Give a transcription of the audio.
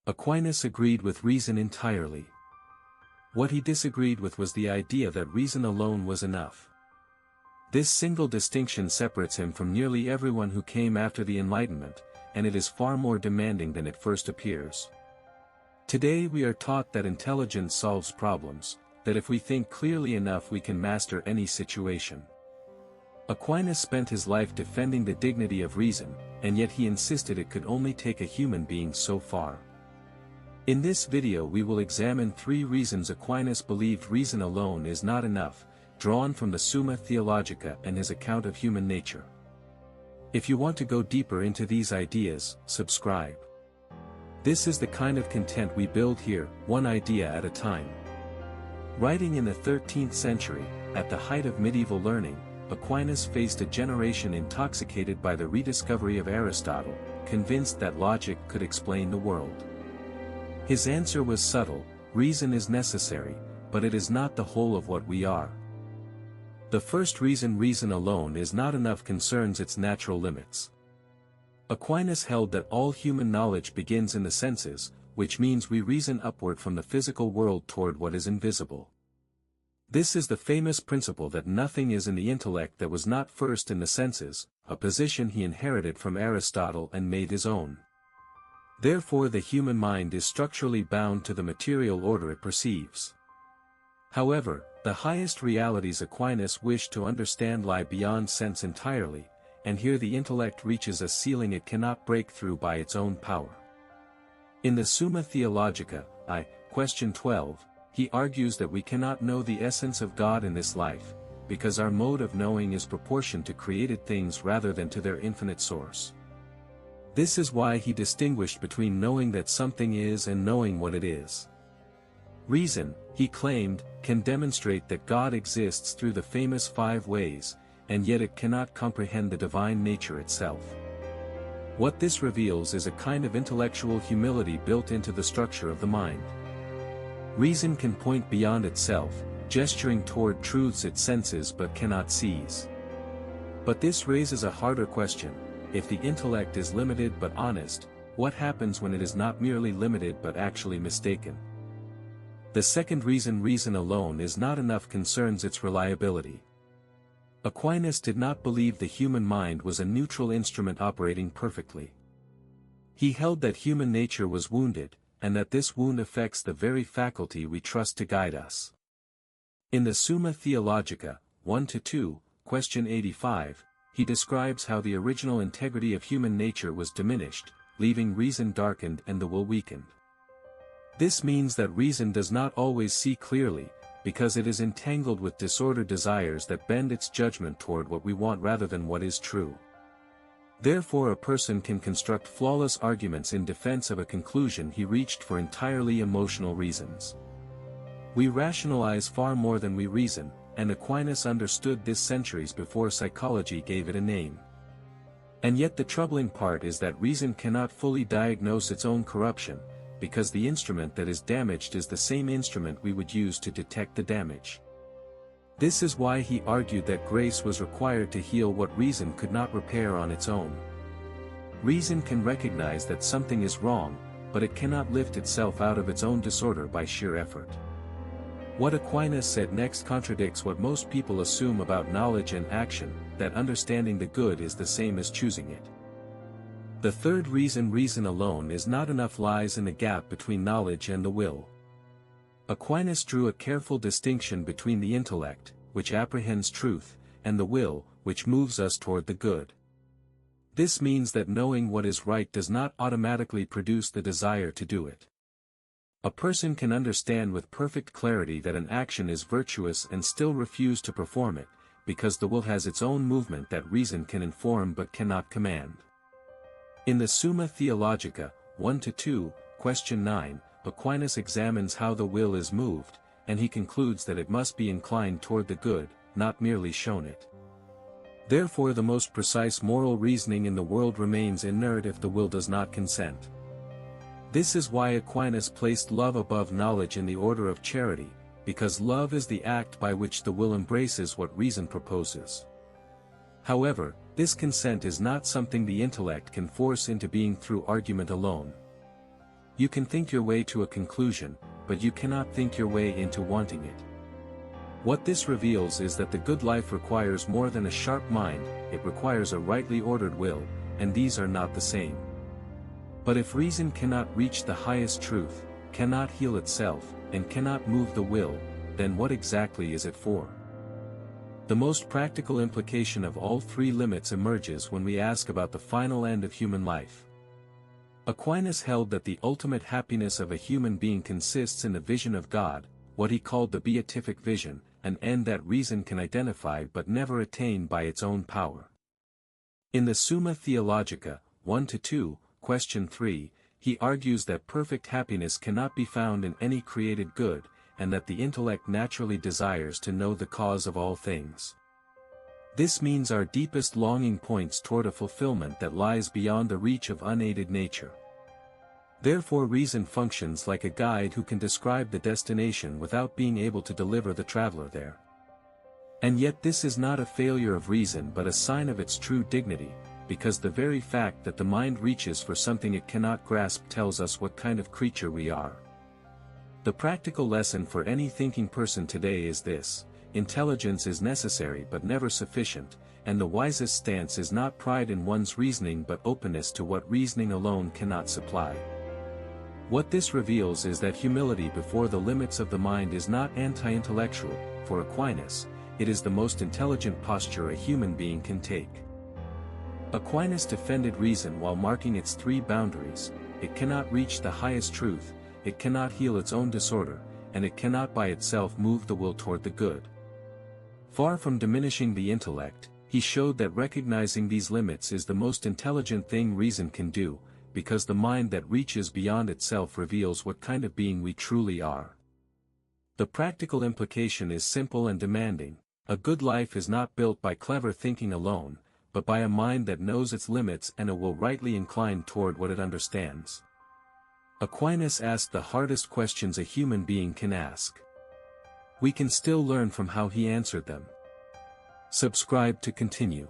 Aquinas agreed with reason entirely. What he disagreed with was the idea that reason alone was enough. This single distinction separates him from nearly everyone who came after the Enlightenment, and it is far more demanding than it first appears. Today we are taught that intelligence solves problems, that if we think clearly enough we can master any situation. Aquinas spent his life defending the dignity of reason, and yet he insisted it could only take a human being so far. In this video we will examine 3 reasons Aquinas believed reason alone is not enough, drawn from the Summa Theologica and his account of human nature. If you want to go deeper into these ideas, subscribe. This is the kind of content we build here, one idea at a time. Writing in the 13th century, at the height of medieval learning, Aquinas faced a generation intoxicated by the rediscovery of Aristotle, convinced that logic could explain the world. His answer was subtle: reason is necessary, but it is not the whole of what we are. The first reason reason alone is not enough concerns its natural limits. Aquinas held that all human knowledge begins in the senses, which means we reason upward from the physical world toward what is invisible. This is the famous principle that nothing is in the intellect that was not first in the senses, a position he inherited from Aristotle and made his own. Therefore the human mind is structurally bound to the material order it perceives. However, the highest realities Aquinas wished to understand lie beyond sense entirely, and here the intellect reaches a ceiling it cannot break through by its own power. In the Summa Theologica, question 12, he argues that we cannot know the essence of God in this life, because our mode of knowing is proportioned to created things rather than to their infinite source. This is why he distinguished between knowing that something is and knowing what it is. Reason, he claimed, can demonstrate that God exists through the famous 5 ways, and yet it cannot comprehend the divine nature itself. What this reveals is a kind of intellectual humility built into the structure of the mind. Reason can point beyond itself, gesturing toward truths it senses but cannot seize. But this raises a harder question: if the intellect is limited but honest, what happens when it is not merely limited but actually mistaken? The second reason reason alone is not enough concerns its reliability. Aquinas did not believe the human mind was a neutral instrument operating perfectly. He held that human nature was wounded, and that this wound affects the very faculty we trust to guide us. In the Summa Theologica, 1-2, question 85, he describes how the original integrity of human nature was diminished, leaving reason darkened and the will weakened. This means that reason does not always see clearly, because it is entangled with disordered desires that bend its judgment toward what we want rather than what is true. Therefore a person can construct flawless arguments in defense of a conclusion he reached for entirely emotional reasons. We rationalize far more than we reason, and Aquinas understood this centuries before psychology gave it a name. And yet the troubling part is that reason cannot fully diagnose its own corruption, because the instrument that is damaged is the same instrument we would use to detect the damage. This is why he argued that grace was required to heal what reason could not repair on its own. Reason can recognize that something is wrong, but it cannot lift itself out of its own disorder by sheer effort. What Aquinas said next contradicts what most people assume about knowledge and action, that understanding the good is the same as choosing it. The third reason reason alone is not enough lies in the gap between knowledge and the will. Aquinas drew a careful distinction between the intellect, which apprehends truth, and the will, which moves us toward the good. This means that knowing what is right does not automatically produce the desire to do it. A person can understand with perfect clarity that an action is virtuous and still refuse to perform it, because the will has its own movement that reason can inform but cannot command. In the Summa Theologica, 1-2, question 9, Aquinas examines how the will is moved, and he concludes that it must be inclined toward the good, not merely shown it. Therefore the most precise moral reasoning in the world remains inert if the will does not consent. This is why Aquinas placed love above knowledge in the order of charity, because love is the act by which the will embraces what reason proposes. However, this consent is not something the intellect can force into being through argument alone. You can think your way to a conclusion, but you cannot think your way into wanting it. What this reveals is that the good life requires more than a sharp mind, it requires a rightly ordered will, and these are not the same. But if reason cannot reach the highest truth, cannot heal itself, and cannot move the will, then what exactly is it for? The most practical implication of all three limits emerges when we ask about the final end of human life. Aquinas held that the ultimate happiness of a human being consists in the vision of God, what he called the beatific vision, an end that reason can identify but never attain by its own power. In the Summa Theologica, 1-2, question 3, he argues that perfect happiness cannot be found in any created good, and that the intellect naturally desires to know the cause of all things. This means our deepest longing points toward a fulfillment that lies beyond the reach of unaided nature. Therefore reason functions like a guide who can describe the destination without being able to deliver the traveler there. And yet this is not a failure of reason but a sign of its true dignity, because the very fact that the mind reaches for something it cannot grasp tells us what kind of creature we are. The practical lesson for any thinking person today is this: intelligence is necessary but never sufficient, and the wisest stance is not pride in one's reasoning but openness to what reasoning alone cannot supply. What this reveals is that humility before the limits of the mind is not anti-intellectual. For Aquinas, it is the most intelligent posture a human being can take. Aquinas defended reason while marking its three boundaries: it cannot reach the highest truth, it cannot heal its own disorder, and it cannot by itself move the will toward the good. Far from diminishing the intellect, he showed that recognizing these limits is the most intelligent thing reason can do, because the mind that reaches beyond itself reveals what kind of being we truly are. The practical implication is simple and demanding: a good life is not built by clever thinking alone, but by a mind that knows its limits and a will rightly inclined toward what it understands. Aquinas asked the hardest questions a human being can ask. We can still learn from how he answered them. Subscribe to continue.